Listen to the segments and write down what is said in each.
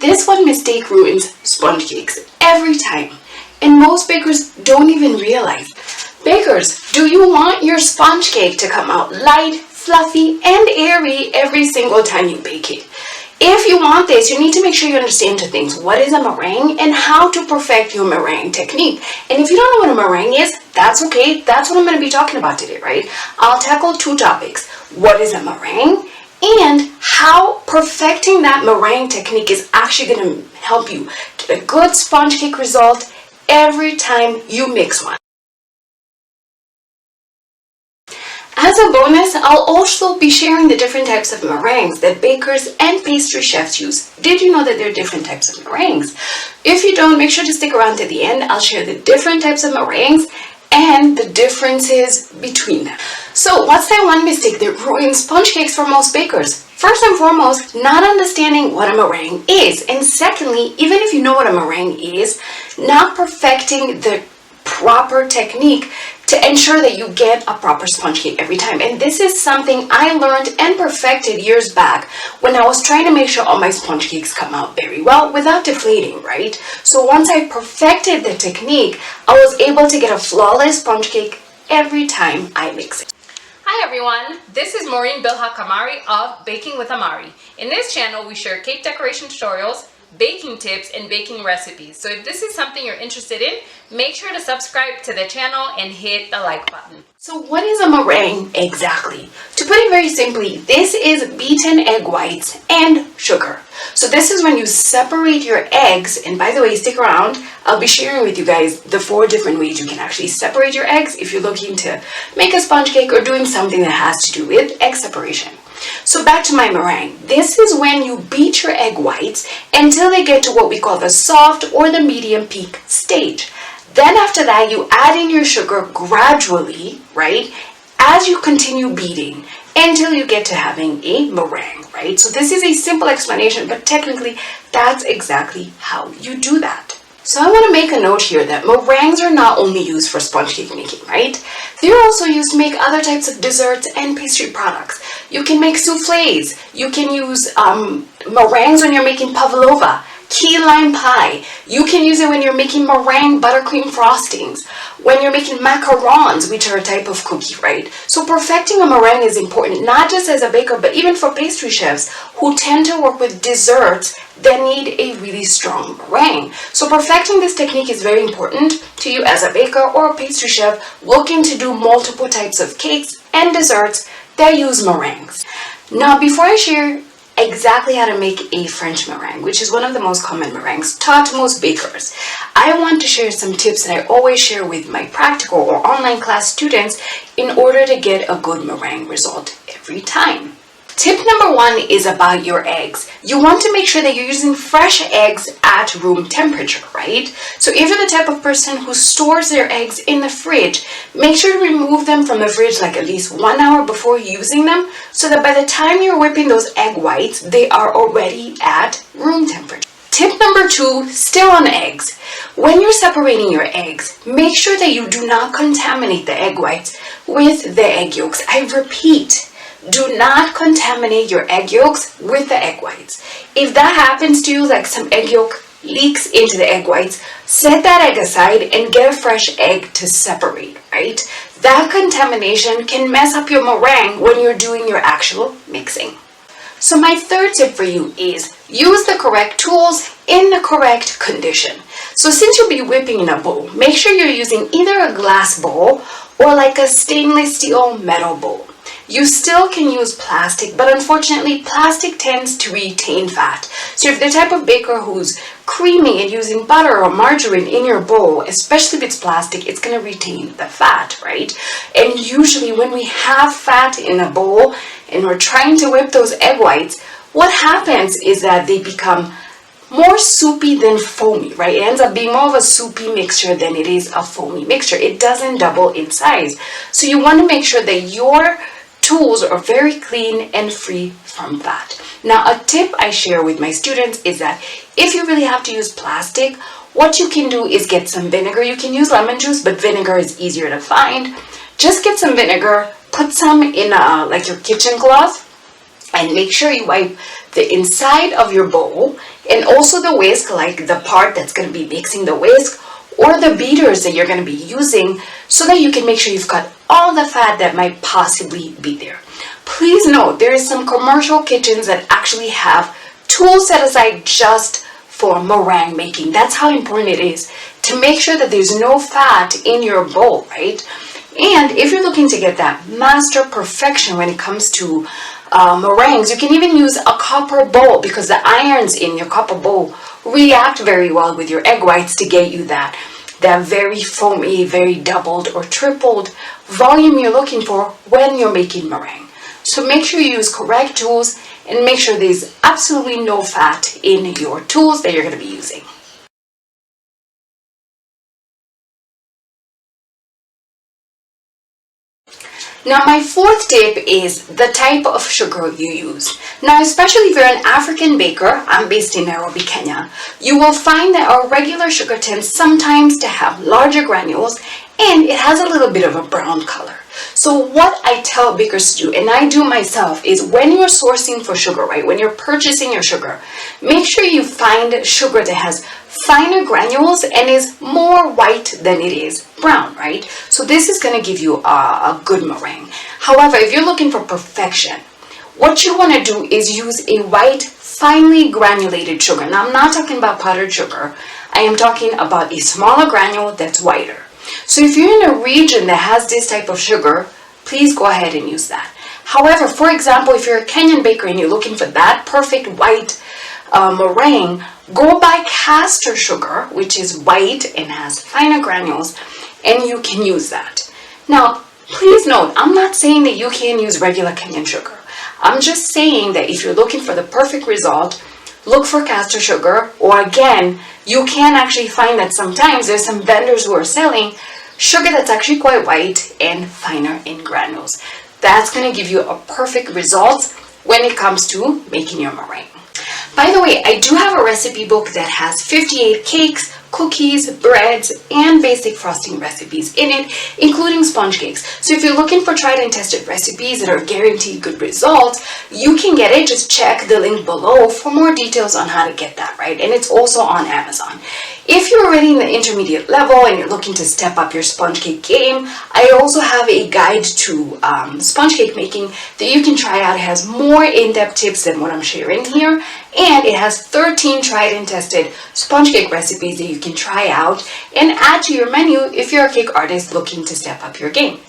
This one mistake ruins sponge cakes every time, and most bakers don't even realize. Bakers, do you want your sponge cake to come out light, fluffy, and airy every single time you bake it? If you want this, you need to make sure you understand two things. What is a meringue and how to perfect your meringue technique. And if you don't know what a meringue is, that's okay. That's what I'm going to be talking about today, right? I'll tackle two topics. What is a meringue? And how perfecting that meringue technique is actually going to help you get a good sponge cake result every time you mix one. As a bonus, I'll also be sharing the different types of meringues that bakers and pastry chefs use. Did you know that there are different types of meringues? If you don't, make sure to stick around to the end. I'll share the different types of meringues and the differences between them. So what's that one mistake that ruins sponge cakes for most bakers? First and foremost, not understanding what a meringue is. And secondly, even if you know what a meringue is, not perfecting the proper technique to ensure that you get a proper sponge cake every time. And this is something I learned and perfected years back when I was trying to make sure all my sponge cakes come out very well without deflating, right? So once I perfected the technique, I was able to get a flawless sponge cake every time I mix it. Hi everyone, this is Maureen Amari of Baking with Amari. In this channel, we share cake decoration tutorials, baking tips, and baking recipes. So if this is something you're interested in, make sure to subscribe to the channel and hit the like button. So what is a meringue exactly? To put it very simply, this is beaten egg whites and sugar. So this is when you separate your eggs, and by the way, stick around, I'll be sharing with you guys the 4 different ways you can actually separate your eggs if you're looking to make a sponge cake or doing something that has to do with egg separation. So back to my meringue. This is when you beat your egg whites until they get to what we call the soft or the medium peak stage. Then after that, you add in your sugar gradually, right, as you continue beating until you get to having a meringue, right? So this is a simple explanation, but technically that's exactly how you do that. So I want to make a note here that meringues are not only used for sponge cake making, right? They're also used to make other types of desserts and pastry products. You can make soufflés. You can use meringues when you're making pavlova, key lime pie. You can use it when you're making meringue buttercream frostings, when you're making macarons, which are a type of cookie, right? So perfecting a meringue is important, not just as a baker, but even for pastry chefs who tend to work with desserts that need a really strong meringue. So perfecting this technique is very important to you as a baker or a pastry chef looking to do multiple types of cakes and desserts that use meringues. Now, before I share exactly how to make a French meringue, which is one of the most common meringues taught to most bakers, I want to share some tips that I always share with my practical or online class students in order to get a good meringue result every time. Tip number 1 is about your eggs. You want to make sure that you're using fresh eggs at room temperature, right? So if you're the type of person who stores their eggs in the fridge, make sure to remove them from the fridge like at least 1 hour before using them, so that by the time you're whipping those egg whites, they are already at room temperature. Tip number 2, still on eggs. When you're separating your eggs, make sure that you do not contaminate the egg whites with the egg yolks. I repeat, do not contaminate your egg yolks with the egg whites. If that happens to you, like some egg yolk leaks into the egg whites, set that egg aside and get a fresh egg to separate, right? That contamination can mess up your meringue when you're doing your actual mixing. So my third tip for you is use the correct tools in the correct condition. So since you'll be whipping in a bowl, make sure you're using either a glass bowl or like a stainless steel metal bowl. You still can use plastic, but unfortunately plastic tends to retain fat. So if you're the type of baker who's creaming and using butter or margarine in your bowl, especially if it's plastic, it's going to retain the fat, right? And usually when we have fat in a bowl and we're trying to whip those egg whites, what happens is that they become more soupy than foamy, right? It ends up being more of a soupy mixture than it is a foamy mixture. It doesn't double in size. So you want to make sure that your tools are very clean and free from fat. Now, a tip I share with my students is that if you really have to use plastic, what you can do is get some vinegar. You can use lemon juice, but vinegar is easier to find. Just get some vinegar, put some in like your kitchen cloth, and make sure you wipe the inside of your bowl, and also the whisk, like the part that's going to be mixing the whisk, or the beaters that you're going to be using, so that you can make sure you've got all the fat that might possibly be there. Please note, there is some commercial kitchens that actually have tools set aside just for meringue making. That's how important it is to make sure that there's no fat in your bowl, right? And if you're looking to get that master perfection when it comes to meringues, you can even use a copper bowl, because the irons in your copper bowl react very well with your egg whites to get you that very foamy, very doubled or tripled volume you're looking for when you're making meringue. So make sure you use correct tools and make sure there's absolutely no fat in your tools that you're going to be using. Now, my fourth tip is the type of sugar you use. Now, especially if you're an African baker, I'm based in Nairobi, Kenya, you will find that our regular sugar tends sometimes to have larger granules and it has a little bit of a brown color. So what I tell bakers to do, and I do myself, is when you're sourcing for sugar, right, when you're purchasing your sugar, make sure you find sugar that has finer granules and is more white than it is brown, right? So this is going to give you a good meringue. However, if you're looking for perfection, what you want to do is use a white, finely granulated sugar. Now, I'm not talking about powdered sugar. I am talking about a smaller granule that's whiter. So if you're in a region that has this type of sugar, please go ahead and use that. However, for example, if you're a Kenyan baker and you're looking for that perfect white meringue, go buy castor sugar, which is white and has finer granules, and you can use that. Now, please note, I'm not saying that you can't use regular Kenyan sugar. I'm just saying that if you're looking for the perfect result, look for castor sugar, or again, you can actually find that sometimes there's some vendors who are selling sugar that's actually quite white and finer in granules. That's going to give you a perfect result when it comes to making your meringue. By the way, I do have a recipe book that has 58 cakes, cookies, breads, and basic frosting recipes in it, including sponge cakes. So if you're looking for tried and tested recipes that are guaranteed good results, you can get it. Just check the link below for more details on how to get that, right? And it's also on Amazon. If you're already in the intermediate level and you're looking to step up your sponge cake game, I also have a guide to sponge cake making that you can try out. It has more in-depth tips than what I'm sharing here, and it has 13 tried and tested sponge cake recipes that you can try out and add to your menu if you're a cake artist looking to step up your game.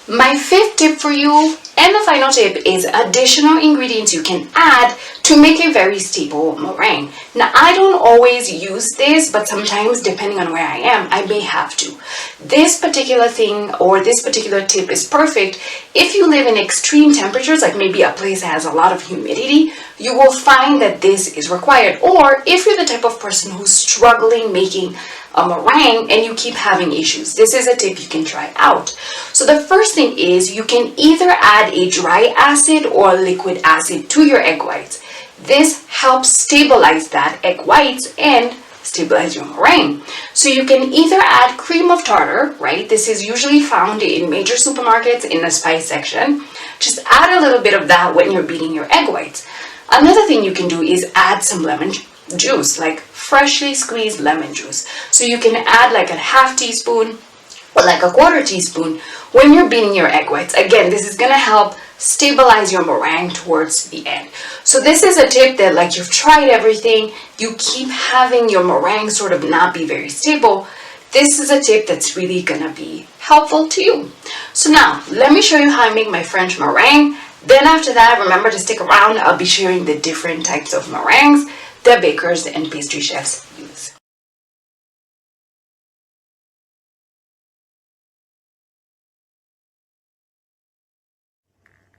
My fifth tip for you, and the final tip, is additional ingredients you can add to make a very stable meringue. Now, I don't always use this, but sometimes, depending on where I am, I may have to. This particular thing or this particular tip is perfect if you live in extreme temperatures, like maybe a place that has a lot of humidity. You will find that this is required. Or if you're the type of person who's struggling making a meringue and you keep having issues, this is a tip you can try out. So the first thing is you can either add a dry acid or liquid acid to your egg whites. This helps stabilize that egg whites and stabilize your meringue. So you can either add cream of tartar, right? This is usually found in major supermarkets in the spice section. Just add a little bit of that when you're beating your egg whites. Another thing you can do is add some lemon juice, like freshly squeezed lemon juice. So you can add like a half teaspoon or like a quarter teaspoon when you're beating your egg whites. Again, this is going to help stabilize your meringue towards the end. So this is a tip that, like, you've tried everything, you keep having your meringue sort of not be very stable. This is a tip that's really going to be helpful to you. So now, let me show you how I make my French meringue. Then after that, remember to stick around. I'll be sharing the different types of meringues that bakers and pastry chefs use.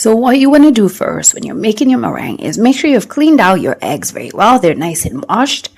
So what you want to do first when you're making your meringue is make sure you've cleaned out your eggs very well. They're nice and washed.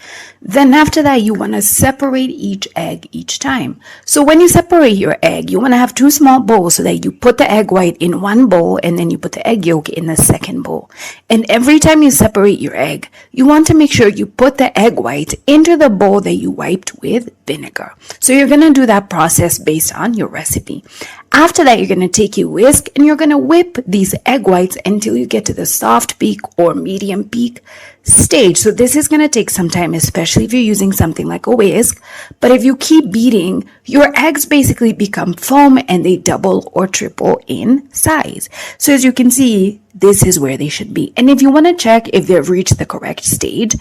Then after that, you want to separate each egg each time. So when you separate your egg, you want to have two small bowls so that you put the egg white in one bowl and then you put the egg yolk in the second bowl. And every time you separate your egg, you want to make sure you put the egg white into the bowl that you wiped with vinegar. So you're going to do that process based on your recipe. After that, you're going to take your whisk and you're going to whip these egg whites until you get to the soft peak or medium peak stage. So this is going to take some time, especially if you're using something like a whisk. But if you keep beating, your eggs basically become foam and they double or triple in size. So as you can see, this is where they should be. And if you want to check if they've reached the correct stage,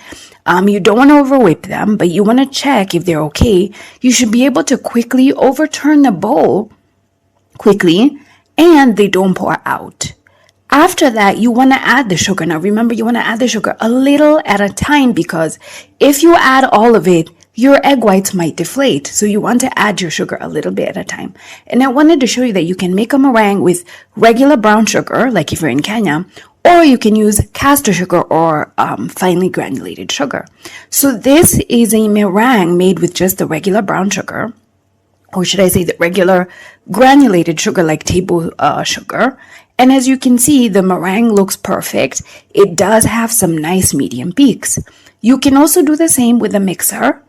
you don't want to over whip them, but you want to check if they're okay. You should be able to quickly overturn the bowl quickly and they don't pour out. After that, you want to add the sugar. Now remember, you want to add the sugar a little at a time, because if you add all of it, your egg whites might deflate. So you want to add your sugar a little bit at a time. And I wanted to show you that you can make a meringue with regular brown sugar, like if you're in Kenya, or you can use caster sugar or finely granulated sugar. So this is a meringue made with just the regular brown sugar, or should I say the regular granulated sugar, like table sugar. And as you can see, the meringue looks perfect. It does have some nice medium peaks. You can also do the same with a mixer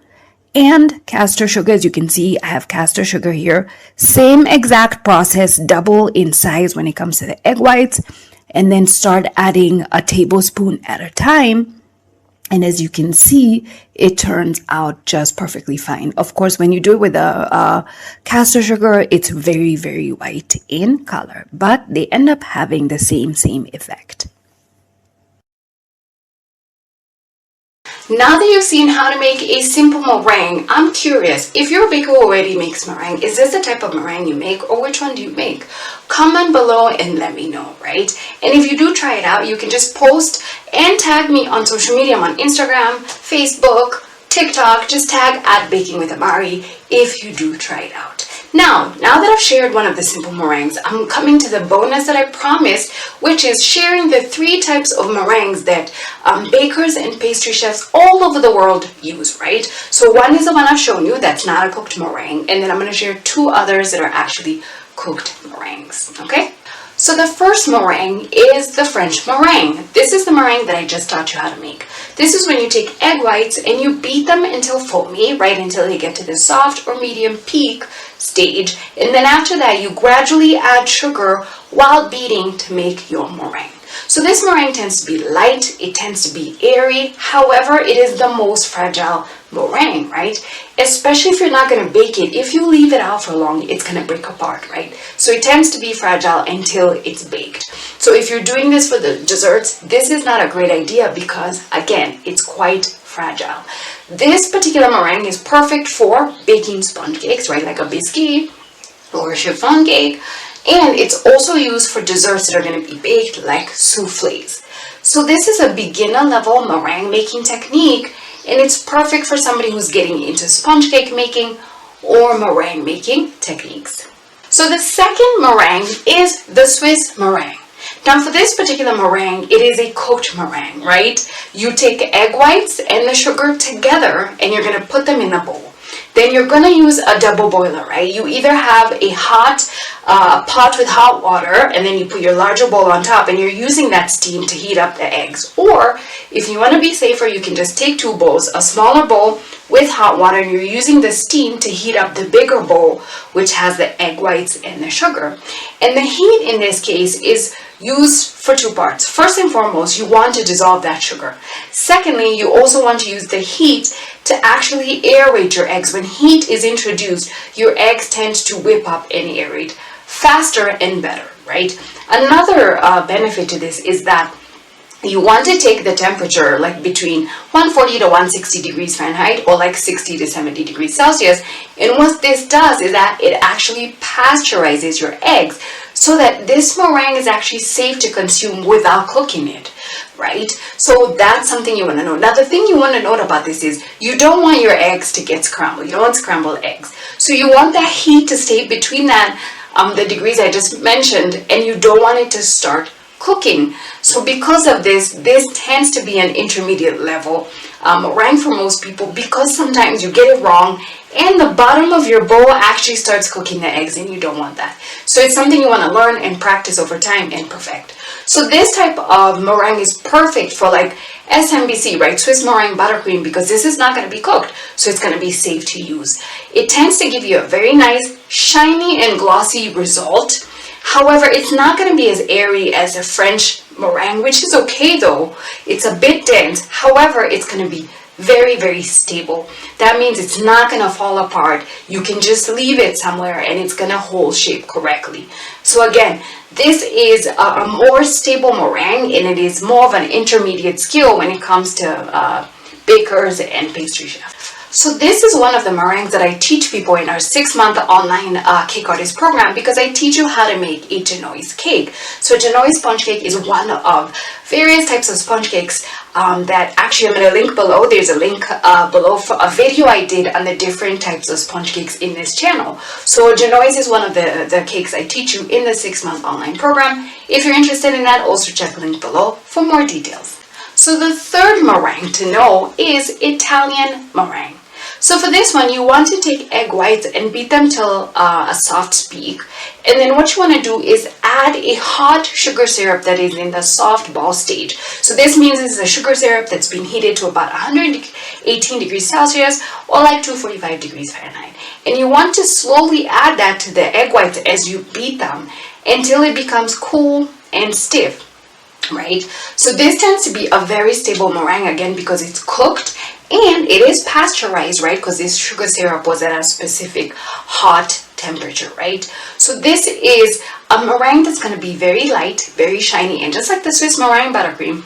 and caster sugar. As you can see, I have caster sugar here. Same exact process, double in size when it comes to the egg whites, and then start adding a tablespoon at a time. And as you can see, it turns out just perfectly fine. Of course, when you do it with a caster sugar, it's very, very white in color, but they end up having the same effect. Now that you've seen how to make a simple meringue, I'm curious, if you're a baker who already makes meringue, is this the type of meringue you make, or which one do you make? Comment below and let me know, right? And if you do try it out, you can just post and tag me on social media. I'm on Instagram, Facebook, TikTok. Just tag at Baking with Amari if you do try it out. Now that I've shared one of the simple meringues, I'm coming to the bonus that I promised, which is sharing the 3 types of meringues that bakers and pastry chefs all over the world use, right? So one is the one I've shown you, that's not a cooked meringue, and then I'm going to share 2 others that are actually cooked meringues, okay? So the first meringue is the French meringue. This is the meringue that I just taught you how to make. This is when you take egg whites and you beat them until foamy, right, until they get to the soft or medium peak stage. And then after that, you gradually add sugar while beating to make your meringue. So this meringue tends to be light, it tends to be airy. However, it is the most fragile meringue, right? Especially if you're not going to bake it. If you leave it out for long, it's going to break apart, right? So it tends to be fragile until it's baked. So if you're doing this for the desserts, this is not a great idea because, again, it's quite fragile. This particular meringue is perfect for baking sponge cakes, right? Like a biscuit or a chiffon cake. And it's also used for desserts that are going to be baked like souffles. So this is a beginner level meringue making technique, and it's perfect for somebody who's getting into sponge cake making or meringue making techniques. So the second meringue is the Swiss meringue. Now for this particular meringue, it is a cooked meringue, right? You take egg whites and the sugar together and you're going to put them in a bowl. Then you're going to use a double boiler, right? You either have a hot pot with hot water and then you put your larger bowl on top and you're using that steam to heat up the eggs. Or if you want to be safer, you can just take 2 bowls, a smaller bowl with hot water, and you're using the steam to heat up the bigger bowl, which has the egg whites and the sugar. And the heat in this case is used for 2 parts. First and foremost, you want to dissolve that sugar. Secondly, you also want to use the heat to actually aerate your eggs. When heat is introduced, your eggs tend to whip up and aerate faster and better, right? Another benefit to this is that you want to take the temperature like between 140 to 160 degrees Fahrenheit or like 60 to 70 degrees Celsius. And what this does is that it actually pasteurizes your eggs so that this meringue is actually safe to consume without cooking it, right? So that's something you want to know. Now, the thing you want to note about this is you don't want your eggs to get scrambled. You don't want scrambled eggs. So you want that heat to stay between that, the degrees I just mentioned, and you don't want it to start cooking. So because of this tends to be an intermediate level meringue for most people, because sometimes you get it wrong and the bottom of your bowl actually starts cooking the eggs, and you don't want that. So it's something you want to learn and practice over time and perfect. So this type of meringue is perfect for like SMBC, right? Swiss meringue buttercream, because this is not going to be cooked, so it's going to be safe to use. It tends to give you a very nice, shiny and glossy result. However, it's not going to be as airy as a French meringue, which is okay though. It's a bit dense. However, it's going to be very, very stable. That means it's not going to fall apart. You can just leave it somewhere and it's going to hold shape correctly. So again, this is a more stable meringue, and it is more of an intermediate skill when it comes to bakers and pastry chefs. So this is one of the meringues that I teach people in our 6-month online cake artist program, because I teach you how to make a Genoese cake. So a Genoese sponge cake is one of various types of sponge cakes that actually I'm going to link below. There's a link below for a video I did on the different types of sponge cakes in this channel. So Genoese is one of the cakes I teach you in the 6-month online program. If you're interested in that, also check the link below for more details. So the third meringue to know is Italian meringue. So for this one, you want to take egg whites and beat them till a soft speak. And then what you want to do is add a hot sugar syrup that is in the soft ball stage. So this means it's a sugar syrup that's been heated to about 118 degrees Celsius or like 245 degrees Fahrenheit. And you want to slowly add that to the egg whites as you beat them until it becomes cool and stiff, right? So this tends to be a very stable meringue, again, because it's cooked and it is pasteurized, right? Because this sugar syrup was at a specific hot temperature, right? So this is a meringue that's going to be very light, very shiny, and just like the Swiss meringue buttercream,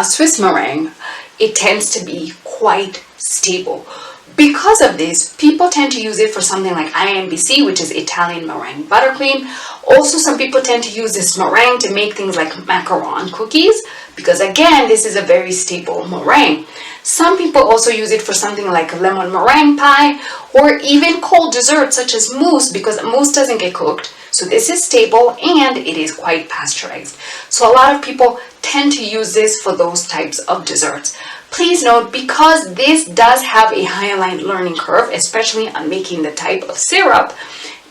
Swiss meringue, it tends to be quite stable. Because of this, people tend to use it for something like IMBC, which is Italian meringue buttercream. Also, some people tend to use this meringue to make things like macaron cookies, because again, this is a very stable meringue. Some people also use it for something like lemon meringue pie, or even cold desserts such as mousse, because mousse doesn't get cooked. So this is stable and it is quite pasteurized. So a lot of people tend to use this for those types of desserts. Please note, because this does have a high learning curve, especially on making the type of syrup,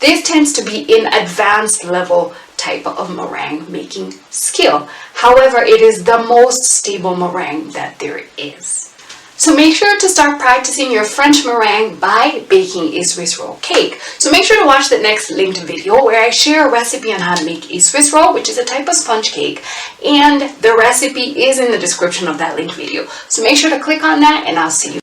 this tends to be an advanced level type of meringue making skill. However, it is the most stable meringue that there is. So make sure to start practicing your French meringue by baking a Swiss roll cake. So make sure to watch the next linked video where I share a recipe on how to make a Swiss roll, which is a type of sponge cake, and the recipe is in the description of that linked video. So make sure to click on that, and I'll see you